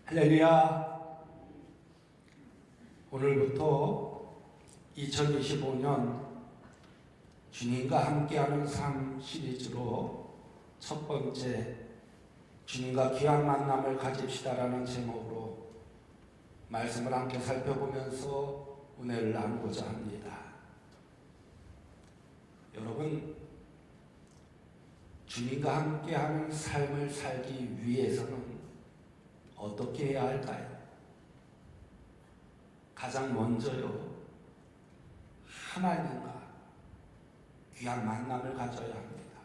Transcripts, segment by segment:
할렐루야. 오늘부터 2025년 주님과 함께하는 삶 시리즈로 첫 번째 주님과 귀한 만남을 가집시다라는 제목으로 말씀을 함께 살펴보면서 은혜를 나누고자 합니다. 여러분, 주님과 함께하는 삶을 살기 위해서는 어떻게 해야 할까요? 가장 먼저요, 하나님과 귀한 만남을 가져야 합니다.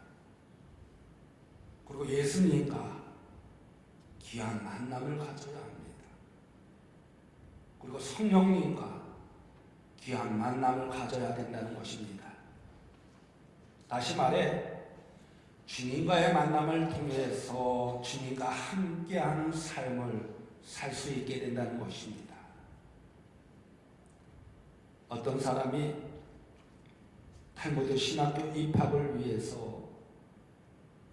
그리고 예수님과 귀한 만남을 가져야 합니다. 그리고 성령님과 귀한 만남을 가져야 된다는 것입니다. 다시 말해, 주님과의 만남을 통해서 주님과 함께하는 삶을 살 수 있게 된다는 것입니다. 어떤 사람이 탈무드 신학교 입학을 위해서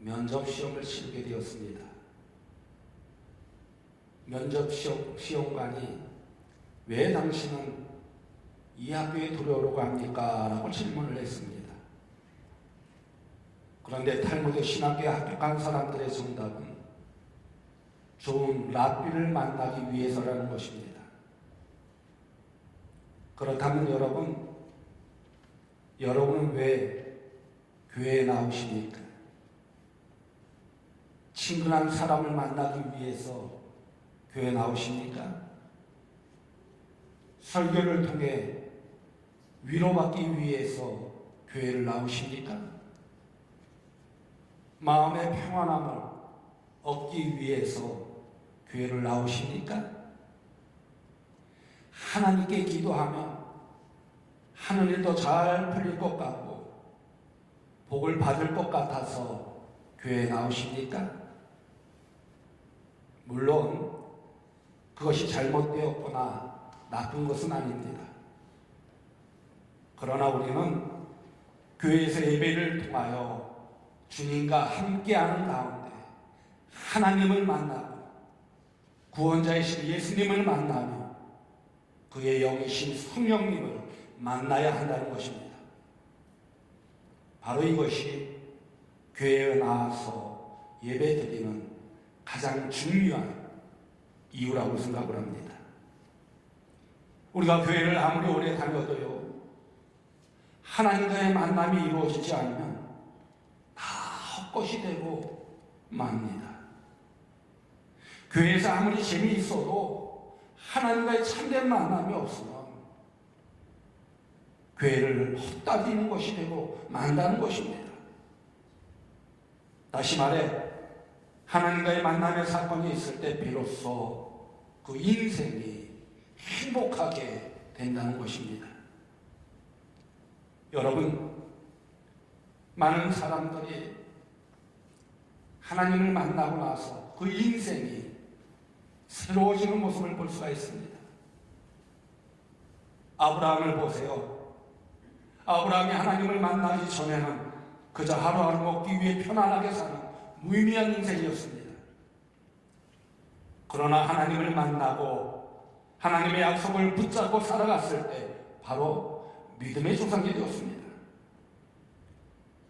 면접 시험을 치르게 되었습니다. 면접 시험관이 왜 당신은 이 학교에 들어오려고 합니까? 라고 질문을 했습니다. 그런데 탈무드 신학교에 합격한 사람들의 정답은 좋은 랍비를 만나기 위해서라는 것입니다. 그렇다면 여러분은 왜 교회에 나오십니까? 친근한 사람을 만나기 위해서 교회에 나오십니까? 설교를 통해 위로받기 위해서 교회를 나오십니까? 마음의 평안함을 얻기 위해서 교회를 나오십니까? 하나님께 기도하면 하는 일도 잘 풀릴 것 같고 복을 받을 것 같아서 교회에 나오십니까? 물론 그것이 잘못되었거나 나쁜 것은 아닙니다. 그러나 우리는 교회에서 예배를 통하여 주님과 함께하는 가운데 하나님을 만나고 구원자이신 예수님을 만나며 그의 영이신 성령님을 만나야 한다는 것입니다. 바로 이것이 교회에 나와서 예배드리는 가장 중요한 이유라고 생각을 합니다. 우리가 교회를 아무리 오래 다녀도요, 하나님과의 만남이 이루어지지 않으면 헛것이 되고 맙니다. 교회에서 아무리 재미있어도 하나님과의 참된 만남이 없으면 교회를 헛다지는 것이 되고 만다는 것입니다. 다시 말해, 하나님과의 만남의 사건이 있을 때 비로소 그 인생이 행복하게 된다는 것입니다. 여러분, 많은 사람들이 하나님을 만나고 나서 그 인생이 새로워지는 모습을 볼 수가 있습니다. 아브라함을 보세요. 아브라함이 하나님을 만나기 전에는 그저 하루하루 먹기 위해 편안하게 사는 무의미한 인생이었습니다. 그러나 하나님을 만나고 하나님의 약속을 붙잡고 살아갔을 때 바로 믿음의 조상이 되었습니다.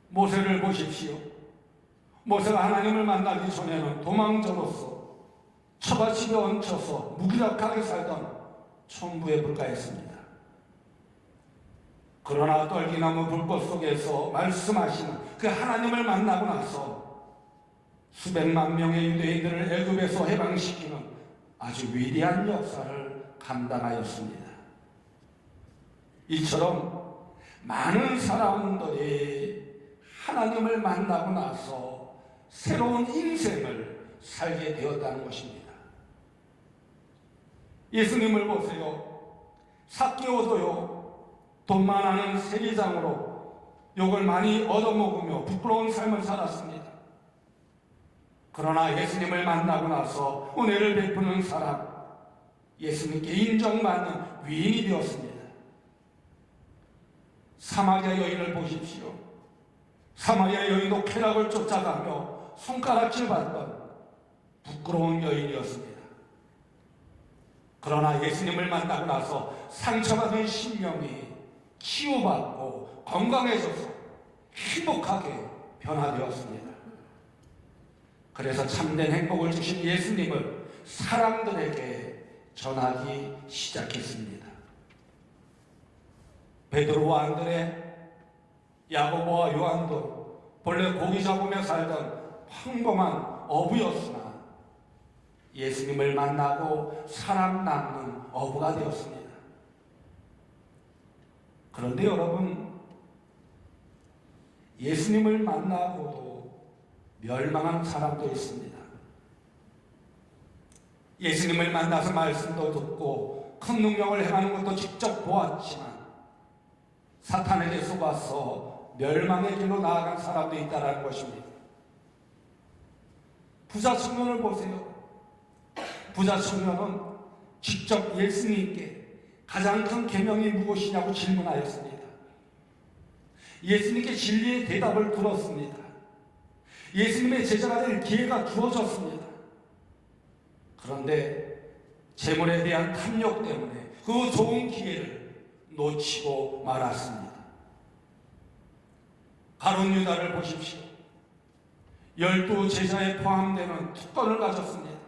모세를 보십시오. 모세가 하나님을 만나기 전에는 도망자로서 처갓집에 얹혀서 무기력하게 살던 총부에 불과했습니다. 그러나 떨기나무 불꽃 속에서 말씀하시는 그 하나님을 만나고 나서 수백만 명의 유대인들을 애굽에서 해방시키는 아주 위대한 역사를 감당하였습니다. 이처럼 많은 사람들이 하나님을 만나고 나서 새로운 인생을 살게 되었다는 것입니다. 예수님을 보세요. 삭개오도요, 돈 많아는 세리장으로 욕을 많이 얻어먹으며 부끄러운 삶을 살았습니다. 그러나 예수님을 만나고 나서 은혜를 베푸는 사람, 예수님께 인정받는 위인이 되었습니다. 사마리아 여인을 보십시오. 사마리아 여인도 쾌락을 쫓아가며 손가락질 받던 부끄러운 여인이었습니다. 그러나 예수님을 만나고 나서 상처받은 심령이 치유받고 건강해져서 행복하게 변화되었습니다. 그래서 참된 행복을 주신 예수님을 사람들에게 전하기 시작했습니다. 베드로와 안드레, 야고보와 요한도 본래 고기 잡으며 살던 평범한 어부였으나 예수님을 만나고 사람 낳는 어부가 되었습니다. 그런데 여러분, 예수님을 만나고도 멸망한 사람도 있습니다. 예수님을 만나서 말씀도 듣고 큰 능력을 행하는 것도 직접 보았지만 사탄에게 속아서 멸망의 길로 나아간 사람도 있다는 것입니다. 부자 청년을 보세요. 부자 청년은 직접 예수님께 가장 큰 계명이 무엇이냐고 질문하였습니다. 예수님께 진리의 대답을 들었습니다. 예수님의 제자가 될 기회가 주어졌습니다. 그런데 재물에 대한 탐욕 때문에 그 좋은 기회를 놓치고 말았습니다. 가룟 유다를 보십시오. 12 제자에 포함되는 특권을 가졌습니다.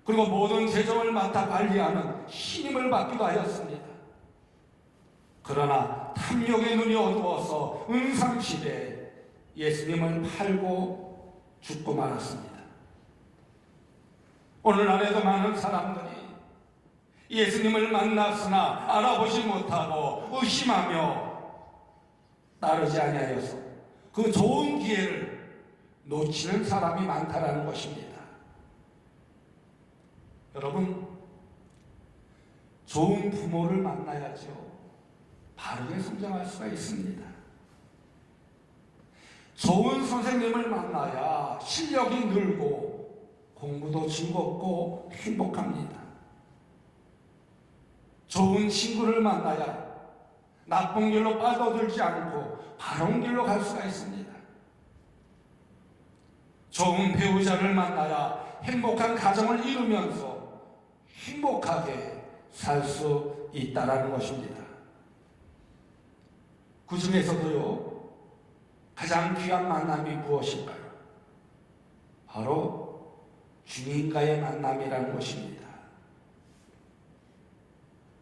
그리고 모든 재정을 맡아 관리하는 신임을 받기도 하였습니다. 그러나 탐욕의 눈이 어두워서 은상시대에 예수님을 팔고 죽고 말았습니다. 오늘날에도 많은 사람들이 예수님을 만났으나 알아보지 못하고 의심하며 따르지 아니하여서 그 좋은 기회를 놓치는 사람이 많다라는 것입니다. 여러분, 좋은 부모를 만나야죠. 바르게 성장할 수가 있습니다. 좋은 선생님을 만나야 실력이 늘고 공부도 즐겁고 행복합니다. 좋은 친구를 만나야 나쁜 길로 빠져들지 않고 바른 길로 갈 수가 있습니다. 좋은 배우자를 만나야 행복한 가정을 이루면서 행복하게 살 수 있다는 것입니다. 그 중에서도요, 가장 귀한 만남이 무엇일까요? 바로 주님과의 만남이라는 것입니다.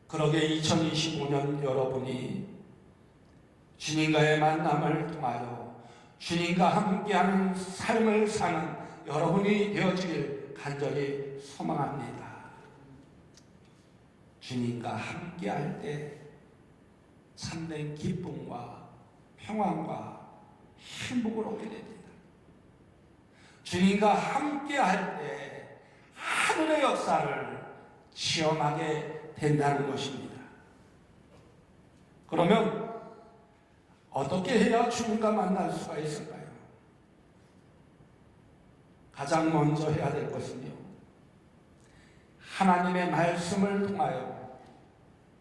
그러게 2025년 여러분이 주님과의 만남을 통하여 주님과 함께하는 삶을 사는 여러분이 되어지길 간절히 소망합니다. 주님과 함께할 때 참된 기쁨과 평안과 행복을 얻게 됩니다. 주님과 함께할 때 하늘의 역사를 체험하게 된다는 것입니다. 그러면 어떻게 해야 주님과 만날 수가 있을까요? 가장 먼저 해야 될 것은요, 하나님의 말씀을 통하여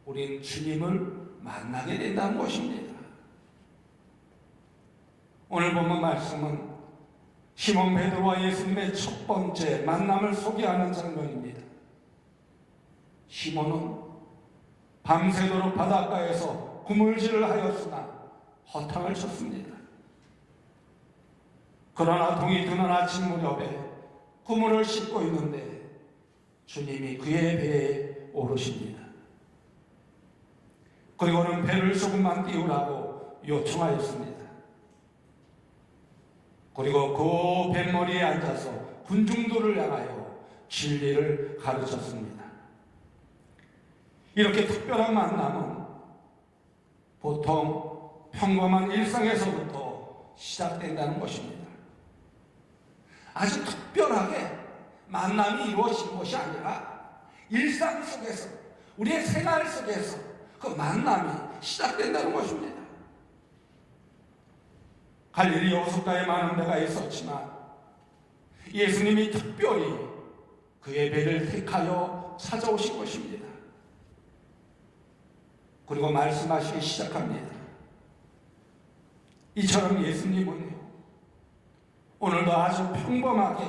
우린 주님을 만나게 된다는 것입니다. 오늘 본문 말씀은 시몬 베드로와 예수님의 첫 번째 만남을 소개하는 장면입니다. 시몬은 밤새도록 바닷가에서 그물질을 하였으나 허탕을 쳤습니다. 그러나 동이 드는 아침 무렵에 그물을 씻고 있는데 주님이 그의 배에 오르십니다. 그리고는 배를 조금만 띄우라고 요청하였습니다. 그리고 그 뱃머리에 앉아서 군중들을 향하여 진리를 가르쳤습니다. 이렇게 특별한 만남은 보통 평범한 일상에서부터 시작된다는 것입니다. 아주 특별하게 만남이 이루어진 것이 아니라 일상 속에서, 우리의 생활 속에서 그 만남이 시작된다는 것입니다. 갈릴리 호숫가에 많은 배가 있었지만 예수님이 특별히 그의 배를 택하여 찾아오신 것입니다. 그리고 말씀하시기 시작합니다. 이처럼 예수님은요, 오늘도 아주 평범하게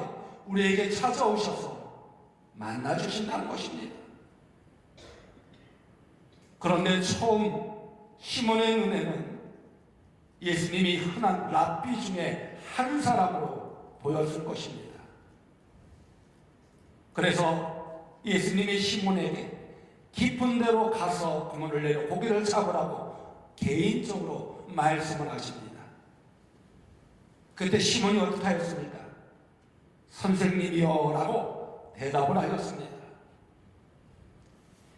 우리에게 찾아오셔서 만나주신다는 것입니다. 그런데 처음 시몬의 눈에는 예수님이 흔한 랍비 중에 한 사람으로 보였을 것입니다. 그래서 예수님이 시몬에게 깊은 데로 가서 그물을 내려 고기를 잡으라고 개인적으로 말씀을 하십니다. 그때 시몬이 어떻게 하였습니까? 선생님이여 라고 대답을 하였습니다.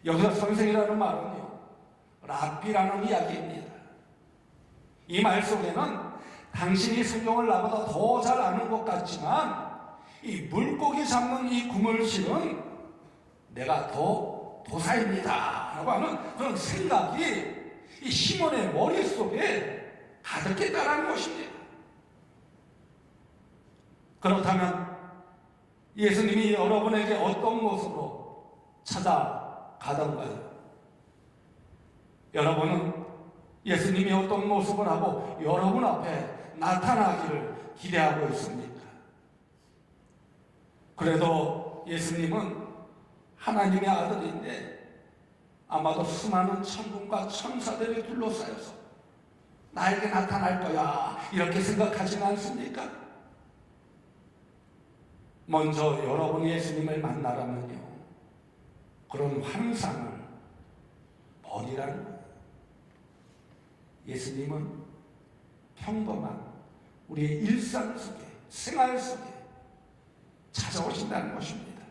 여기서 선생이라는 말은요, 랍비라는 이야기입니다. 이 말 속에는 당신이 성경을 나보다 더 잘 아는 것 같지만 이 물고기 잡는 이 그물실은 내가 더 도사입니다 라고 하는 그런 생각이 이 시몬의 머릿속에 가득했다는 것입니다. 그렇다면 예수님이 여러분에게 어떤 모습으로 찾아가던가요? 여러분은 예수님이 어떤 모습을 하고 여러분 앞에 나타나기를 기대하고 있습니까? 그래도 예수님은 하나님의 아들인데 아마도 수많은 천군과 천사들이 둘러싸여서 나에게 나타날 거야 이렇게 생각하지는 않습니까? 먼저 여러분이 예수님을 만나라면요, 그런 환상을 버리라는 거예요. 예수님은 평범한 우리의 일상 속에, 생활 속에 찾아오신다는 것입니다.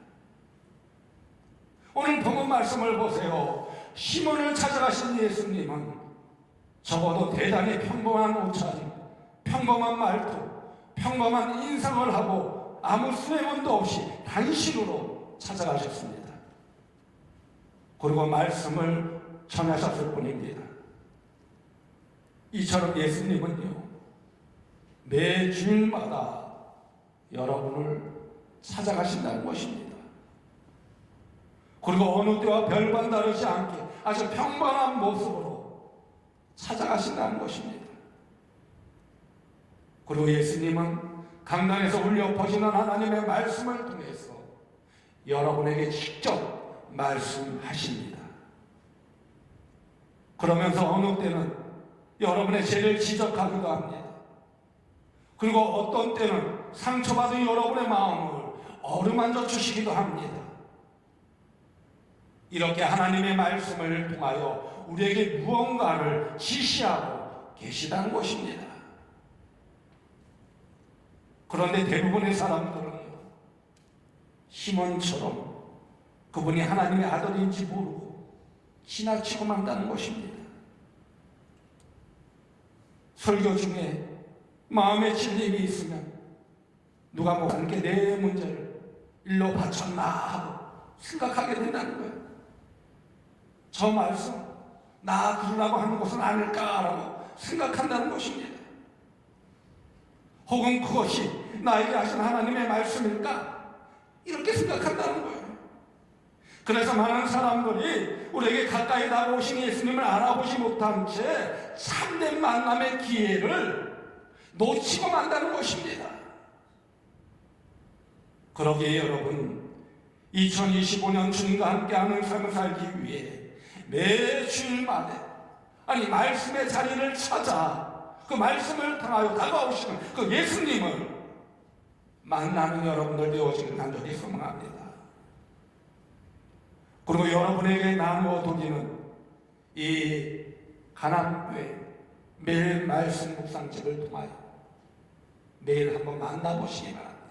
오늘 본문 말씀을 보세요. 시몬을 찾아가신 예수님은 적어도 대단히 평범한 옷차림, 평범한 말투, 평범한 인상을 하고 아무 수행원도 없이 단신으로 찾아가셨습니다. 그리고 말씀을 전하셨을 뿐입니다. 이처럼 예수님은요, 매 주일마다 여러분을 찾아가신다는 것입니다. 그리고 어느 때와 별반 다르지 않게 아주 평범한 모습으로 찾아가신다는 것입니다. 그리고 예수님은 강단에서 울려 퍼지는 하나님의 말씀을 통해서 여러분에게 직접 말씀하십니다. 그러면서 어느 때는 여러분의 죄를 지적하기도 합니다. 그리고 어떤 때는 상처받은 여러분의 마음을 어루만져 주시기도 합니다. 이렇게 하나님의 말씀을 통하여 우리에게 무언가를 지시하고 계시다는 것입니다. 그런데 대부분의 사람들은요, 시몬처럼 그분이 하나님의 아들인지 모르고 지나치고 만다는 것입니다. 설교 중에 마음에 찔림이 있으면 누가 뭐 함께 내 문제를 일로 바쳤나 하고 생각하게 된다는 거예요. 저 말씀 나 들으라고 하는 것은 아닐까라고 생각한다는 것입니다. 혹은 그것이 나에게 하신 하나님의 말씀일까 이렇게 생각한다는 거예요. 그래서 많은 사람들이 우리에게 가까이 다가오신 예수님을 알아보지 못한 채 참된 만남의 기회를 놓치고 만다는 것입니다. 그러기에 여러분, 2025년 주님과 함께하는 삶을 살기 위해 매 주일마다 말씀의 자리를 찾아 그 말씀을 통하여 다가오시는 그 예수님을 만나는 여러분들 되어지길 간절히 소망합니다. 그리고 여러분에게 나누어 드리는 이 가남교회 매일 말씀 묵상집을 통하여 매일 한번 만나보시기 바랍니다.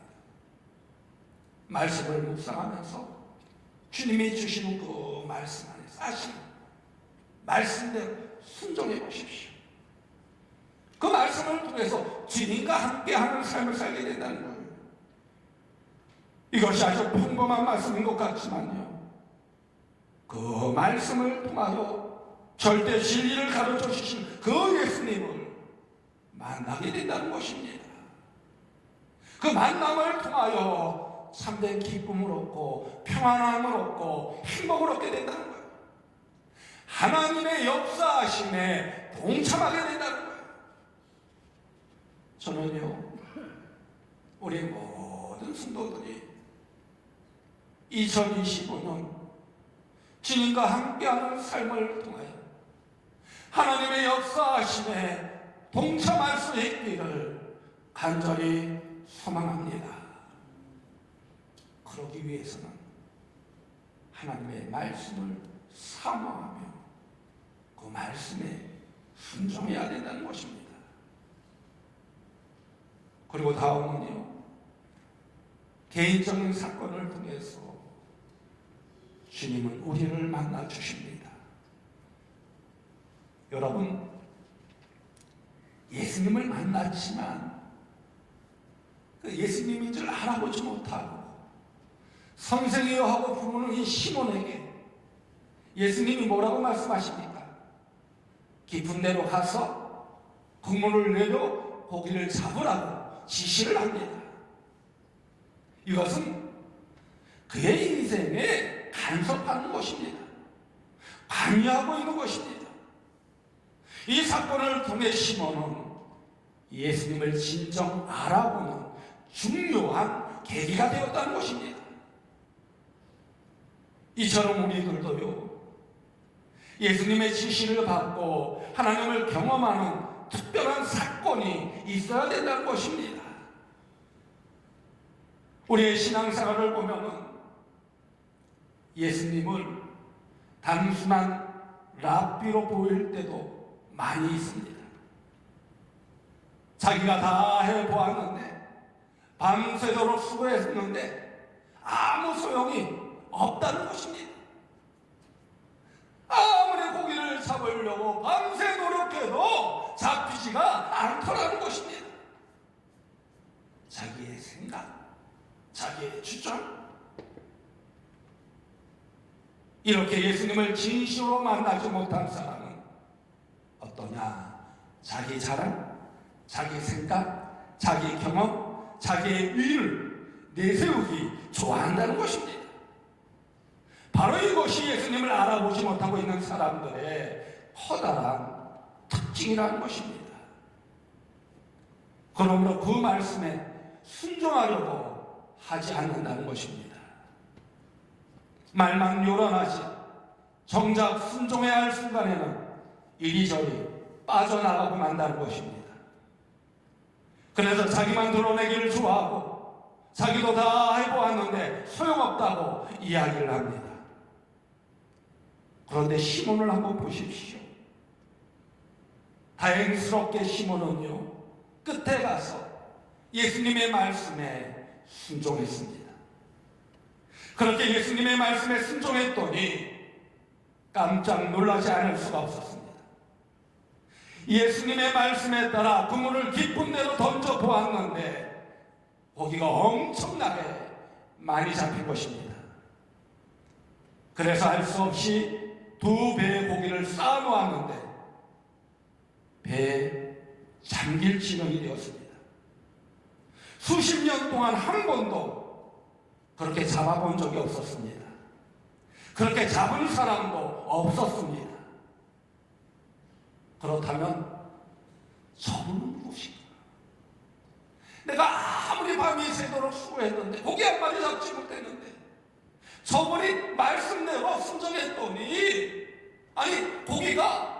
말씀을 묵상하면서 주님이 주시는 그 말씀 안에 사실 말씀대로 순종해 보십시오. 그 말씀을 통해서 주님과 함께하는 삶을 살게 된다는 거예요. 이것이 아주 평범한 말씀인 것 같지만요, 그 말씀을 통하여 절대 진리를 가르쳐 주신 그 예수님을 만나게 된다는 것입니다. 그 만남을 통하여 참된 기쁨을 얻고 평안함을 얻고 행복을 얻게 된다는 거예요. 하나님의 역사하심에 동참하게 된다는 거예요. 저는요, 우리 모든 성도들이 2025년 주님과 함께하는 삶을 통하여 하나님의 역사하심에 동참할 수 있기를 간절히 소망합니다. 그러기 위해서는 하나님의 말씀을 사모하며 그 말씀에 순종해야 된다는 것입니다. 그리고 다음은요, 개인적인 사건을 통해서 주님은 우리를 만나 주십니다. 여러분, 예수님을 만났지만 그 예수님인 줄 알아보지 못하고 선생이여 하고 부르는 이 시몬에게 예수님이 뭐라고 말씀하십니까? 깊은 데로 가서 그물을 내려 고기를 잡으라고 지시를 합니다. 이것은 그의 인생에 간섭하는 것입니다. 관여하고 있는 것입니다. 이 사건을 통해 시몬은 예수님을 진정 알아보는 중요한 계기가 되었다는 것입니다. 이처럼 우리들도요, 예수님의 지시를 받고 하나님을 경험하는 특별한 사건이 있어야 된다는 것입니다. 우리의 신앙생활을 보면은 예수님을 단순한 랍비로 보일 때도 많이 있습니다. 자기가 다 해보았는데, 밤새도록 수고했는데 아무 소용이 없다는 것입니다. 아무리 고기를 잡으려고 밤새 노력해도 잡히지가 않더라는 것입니다. 자기의 생각, 자기의 주장, 이렇게 예수님을 진심으로 만나지 못한 사람은 어떠냐? 자기 자랑, 자기 생각, 자기 경험, 자기의 의를 내세우기 좋아한다는 것입니다. 바로 이것이 예수님을 알아보지 못하고 있는 사람들의 커다란 특징이라는 것입니다. 그러므로 그 말씀에 순종하려고 하지 않는다는 것입니다. 말만 요란하지 정작 순종해야 할 순간에는 이리저리 빠져나가고 만다는 것입니다. 그래서 자기만 드러내기를 좋아하고 자기도 다 해보았는데 소용없다고 이야기를 합니다. 그런데 시몬을 한번 보십시오. 다행스럽게 시몬은요, 끝에 가서 예수님의 말씀에 순종했습니다. 그렇게 예수님의 말씀에 순종했더니 깜짝 놀라지 않을 수가 없었습니다. 예수님의 말씀에 따라 그물을 깊은 데로 던져 보았는데 고기가 엄청나게 많이 잡힌 것입니다. 그래서 할 수 없이 2배의 고기를 쌓아 놓았는데 배에 잠길 지경이 되었습니다. 수십 년 동안 한 번도 그렇게 잡아본 적이 없었습니다. 그렇게 잡은 사람도 없었습니다. 그렇다면 저분은 무엇인가? 내가 아무리 밤이 새도록 수고했는데 고기 한 마리 잡지 못했는데 저분이 말씀대로 순종했더니 아니 고기가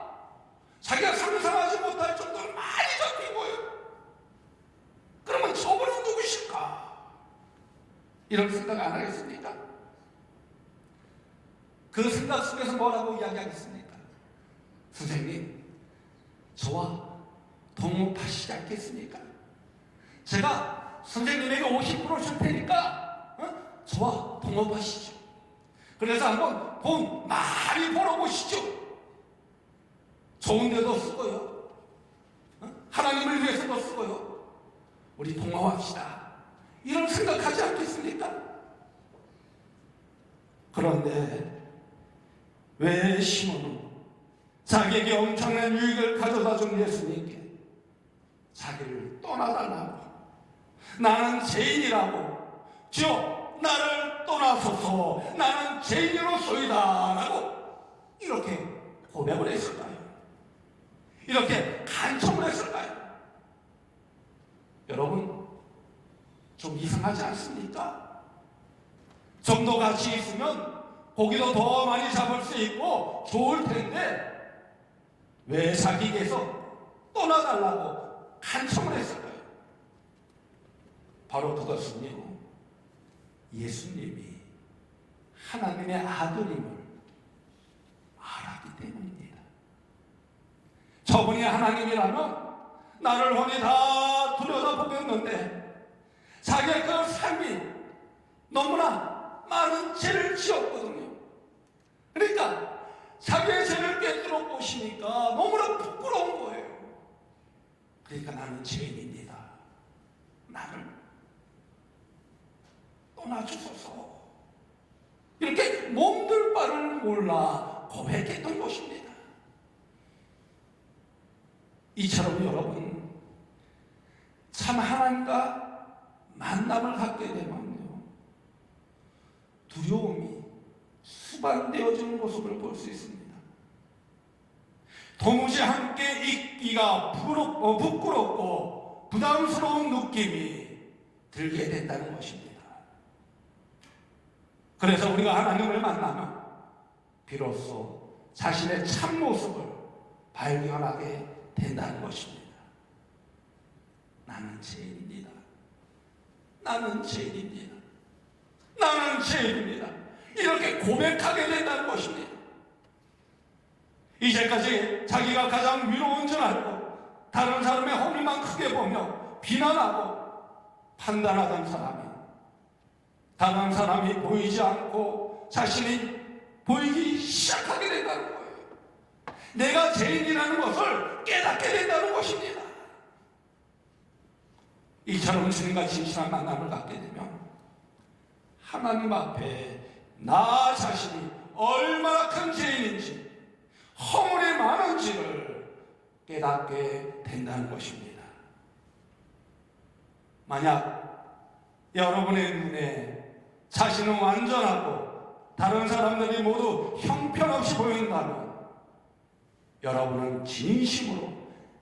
자기가 상상하지 못할 정도로 많이 잡히고요. 그러면 저분은 누구실까? 이런 생각 안 하겠습니까? 그 생각 속에서 뭐라고 이야기하겠습니까? 선생님, 저와 동업하시지 않겠습니까? 제가 선생님에게 50% 줄 테니까 저와 동업하시죠. 그래서 한번 돈 많이 벌어보시죠. 좋은 데도 쓰고요, 하나님을 위해서도 쓰고요. 우리 동업합시다. 이런 생각하지 않겠습니까? 그런데 왜 시몬은 자기에게 엄청난 유익을 가져다 준 예수님께 자기를 떠나달라고, 나는 죄인이라고, 주여 나를 떠나소서, 나는 죄인으로소이다 라고 이렇게 고백을 했을까요? 이렇게 간청을 했을까요? 여러분, 좀 이상하지 않습니까? 좀 더 같이 있으면 고기도 더 많이 잡을 수 있고 좋을 텐데 왜 자기에게서 떠나달라고 간청을 했을까요? 바로 그것은요, 예수님이 하나님의 아들임을 알았기 때문입니다. 저분이 하나님이라면 나를 훤히 다 들여다보겠는데 자기의 그 삶이 너무나 많은 죄를 지었거든요. 그러니까 자기의 죄를 깨뜨려 보시니까 너무나 부끄러운 거예요. 그러니까 나는 죄인입니다. 나를 떠나주소서. 이렇게 몸둘 바를 몰라 고백했던 것입니다. 이처럼 여러분, 참 하나님과 만남을 갖게 되면요, 두려움이 수반되어지는 모습을 볼 수 있습니다. 도무지 함께 있기가 부끄럽고 부담스러운 느낌이 들게 된다는 것입니다. 그래서 우리가 하나님을 만나면 비로소 자신의 참모습을 발견하게 된다는 것입니다. 나는 죄인입니다. 나는 죄인입니다. 나는 죄인입니다. 이렇게 고백하게 된다는 것입니다. 이제까지 자기가 가장 위로운 줄 알고 다른 사람의 허물만 크게 보며 비난하고 판단하던 사람이 다른 사람이 보이지 않고 자신이 보이기 시작하게 된다는 거예요. 내가 죄인이라는 것을 깨닫게 된다는 것입니다. 이처럼 주님과 진실한 만남을 갖게 되면 하나님 앞에 나 자신이 얼마나 큰 죄인인지, 허물이 많은지를 깨닫게 된다는 것입니다. 만약 여러분의 눈에 자신은 완전하고 다른 사람들이 모두 형편없이 보인다면 여러분은 진심으로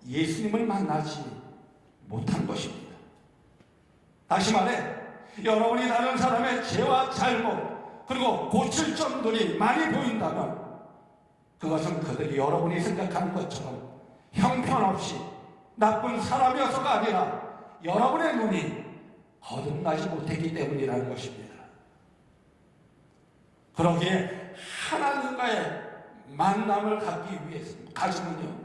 예수님을 만나지 못한 것입니다. 다시 말해, 여러분이 다른 사람의 죄와 잘못 그리고 고칠 점들이 많이 보인다면 그것은 그들이 여러분이 생각하는 것처럼 형편없이 나쁜 사람이어서가 아니라 여러분의 눈이 거듭나지 못했기 때문이라는 것입니다. 그러기에 하나님과의 만남을 갖기 위해서 가지면요,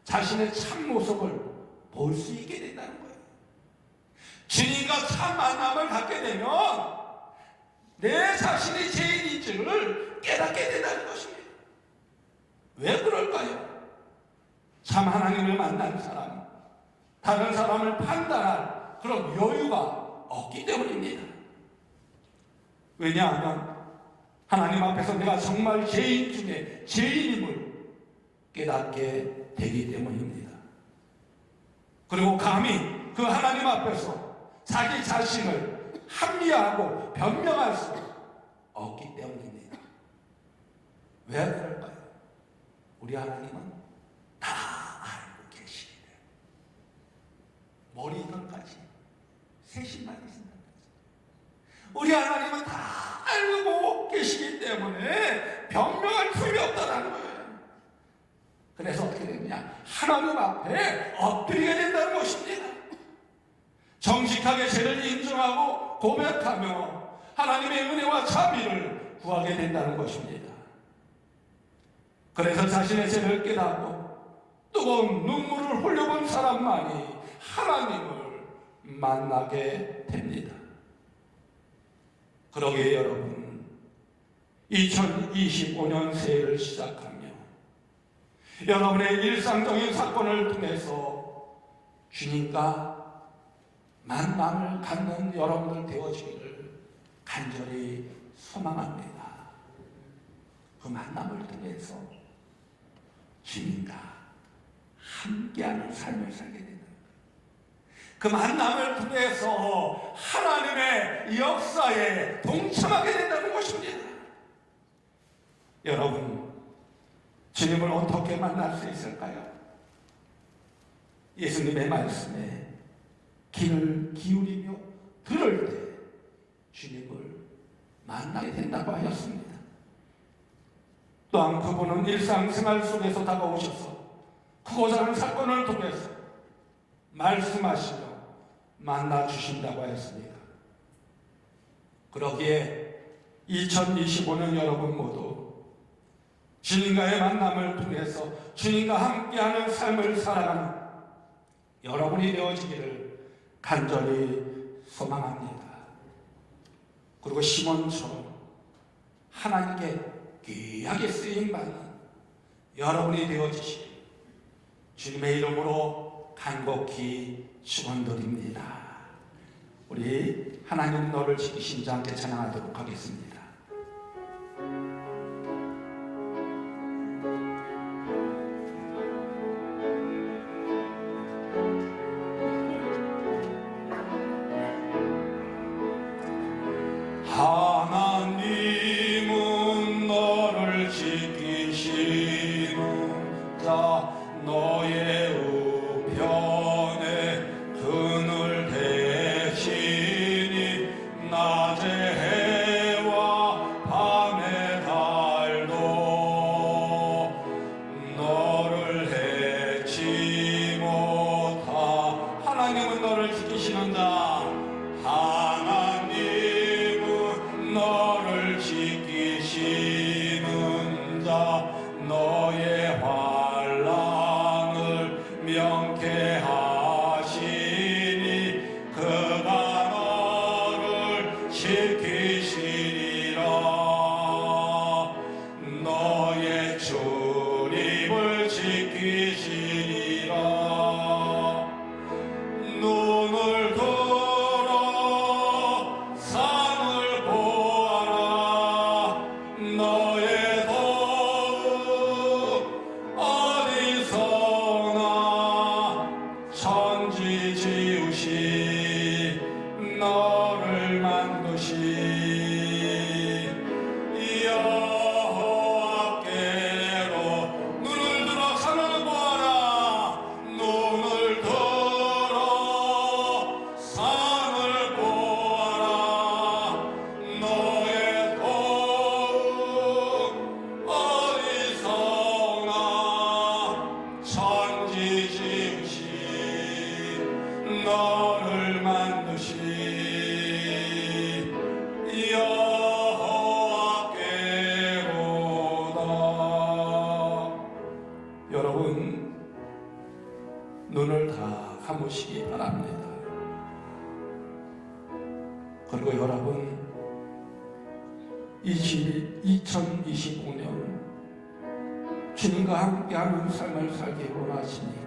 자신의 참모습을 볼 수 있게 된다는 거예요. 주님과 참 만남을 갖게 되면 내 자신이 죄인인지를 깨닫게 된다는 것입니다. 왜 그럴까요? 참 하나님을 만난 사람, 다른 사람을 판단할 그런 여유가 없기 때문입니다. 왜냐하면 하나님 앞에서 내가 정말 죄인 중에 죄인임을 깨닫게 되기 때문입니다. 그리고 감히 그 하나님 앞에서 자기 자신을 합리화하고 변명할 수 없기 때문입니다. 왜 그럴까요? 우리 하나님은 다 알고 계시기에 머리털까지 세신만 있습니다. 우리 하나님은 다 알고 계시기 때문에 변명할 틈이 없다는 거예요. 그래서 어떻게 되느냐? 하나님 앞에 엎드리게 된다는 것입니다. 정직하게 죄를 인정하고 고백하며 하나님의 은혜와 자비를 구하게 된다는 것입니다. 그래서 자신의 죄를 깨닫고 뜨거운 눈물을 흘려본 사람만이 하나님을 만나게 됩니다. 그러기에 여러분, 2025년 새해를 시작하며 여러분의 일상적인 사건을 통해서 주님과 만남을 갖는 여러분들 되어지기를 간절히 소망합니다. 그 만남을 통해서 주님과 함께하는 삶을 살게 된다. 그 만남을 통해서 하나님의 역사에 동참하게 된다는 것입니다. 여러분, 주님을 어떻게 만날 수 있을까요? 예수님의 말씀에 귀를 기울이며 들을 때 주님을 만나게 된다고 하였습니다. 또한 그분은 일상생활 속에서 다가오셔서 크고자 하는 사건을 통해서 말씀하시며 만나 주신다고 하였습니다. 그러기에 2025년 여러분 모두 주님과의 만남을 통해서 주님과 함께하는 삶을 살아가는 여러분이 되어지기를 간절히 소망합니다. 그리고 시몬처럼 하나님께 귀하게 쓰임받는 여러분이 되어지시 주님의 이름으로 간곡히 축원드립니다. 우리 하나님 너를 지키신 자 함께 찬양하도록 하겠습니다. 하나님은 너를 지키시는 자 너의 우편에 그늘 대시니 낮의 해와 밤의 달도 너를 해치 못하. 하나님은 너를 지키시는 자 너를 지키시는 자 너의 환난을 명쾌하시니 그가 너를 지키시리라. 너의 출입을 지키시리라. 눈을 너의 도움 어디서나 천지 지으시 너를 만드시 여호와께로 눈을 들어 산을 보아라. 눈을 들어 산을 보아라. 너의 천지 지으시 너를 만드시 여호와께로다. 여러분 눈을 다 감으시기 바랍니다. 그리고 여러분 2025년 주님과 함께하는 삶을 살기 원하십니까?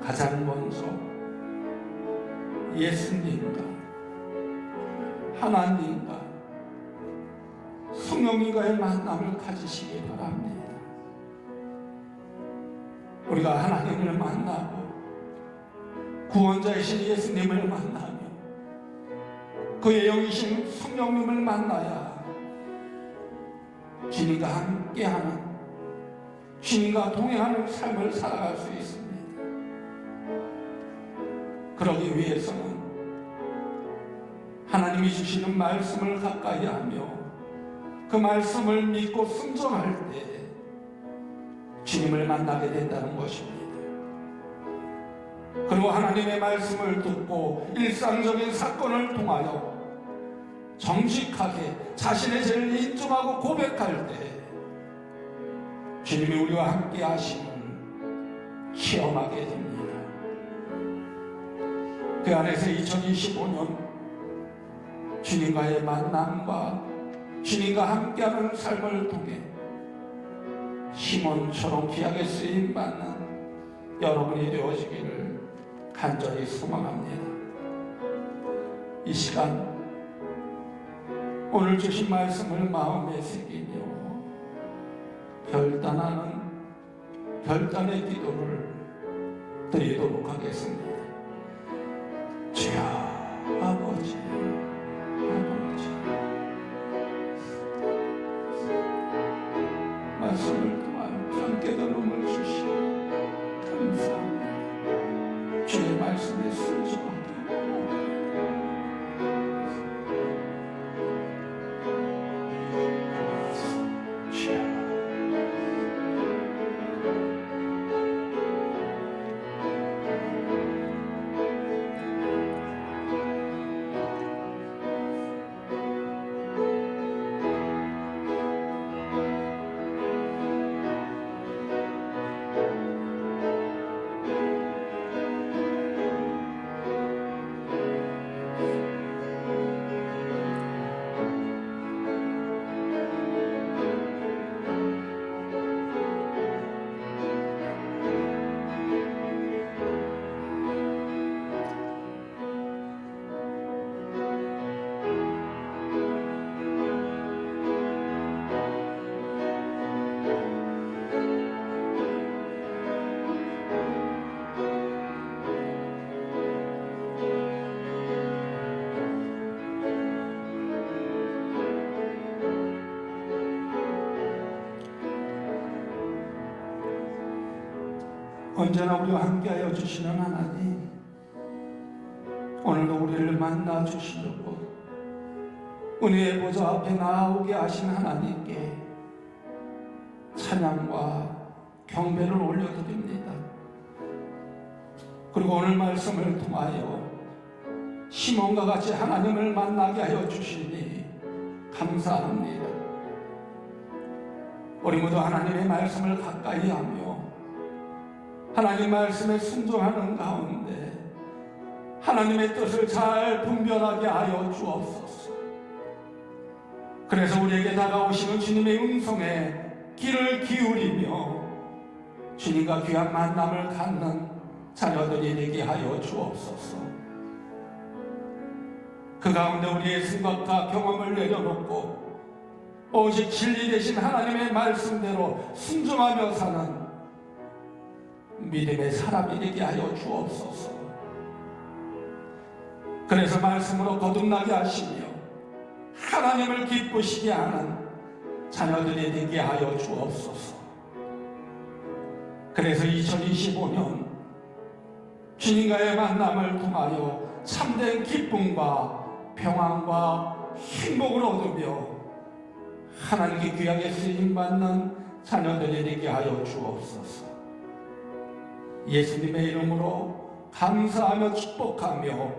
가장 먼저 예수님과 하나님과 성령님과의 만남을 가지시기 바랍니다. 우리가 하나님을 만나고 구원자이신 예수님을 만나며 그의 영이신 성령님을 만나야 주님과 함께하는 주님과 동행하는 삶을 살아갈 수 있습니다. 그러기 위해서는 하나님이 주시는 말씀을 가까이 하며 그 말씀을 믿고 순종할 때 주님을 만나게 된다는 것입니다. 그리고 하나님의 말씀을 듣고 일상적인 사건을 통하여 정직하게 자신의 죄를 인정하고 고백할 때 주님이 우리와 함께 하심을 체험하게 됩니다. 그 안에서 2025년 주님과의 만남과 주님과 함께하는 삶을 통해 시몬처럼 귀하게 쓰임받는 여러분이 되어지기를 간절히 소망합니다. 이 시간 오늘 주신 말씀을 마음에 새기며 결단의 기도를 드리도록 하겠습니다. 주여 아버지 말씀을 통하여 참 깨달음을 주시오 감사합니다. 주의 말씀에 순종하게 주여 언제나 우리와 함께하여 주시는 하나님, 오늘도 우리를 만나 주시려고 은혜의 보좌 앞에 나오게 하신 하나님께 찬양과 경배를 올려드립니다. 그리고 오늘 말씀을 통하여 시몬과 같이 하나님을 만나게 하여 주시니 감사합니다. 우리 모두 하나님의 말씀을 가까이 하며 하나님 말씀에 순종하는 가운데 하나님의 뜻을 잘 분별하게 하여 주옵소서. 그래서 우리에게 다가오시는 주님의 음성에 귀를 기울이며 주님과 귀한 만남을 갖는 자녀들이 되게 하여 주옵소서. 그 가운데 우리의 생각과 경험을 내려놓고 오직 진리 되신 하나님의 말씀대로 순종하며 사는 믿음의 사람이 되게 하여 주옵소서. 그래서 말씀으로 거듭나게 하시며 하나님을 기쁘시게 하는 자녀들이 되게 하여 주옵소서. 그래서 2025년 주님과의 만남을 통하여 참된 기쁨과 평안과 행복을 얻으며 하나님께 귀하게 쓰임받는 자녀들이 되게 하여 주옵소서. 예수님의 이름으로 감사하며 축복하며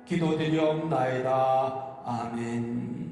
기도드리옵나이다. 아멘.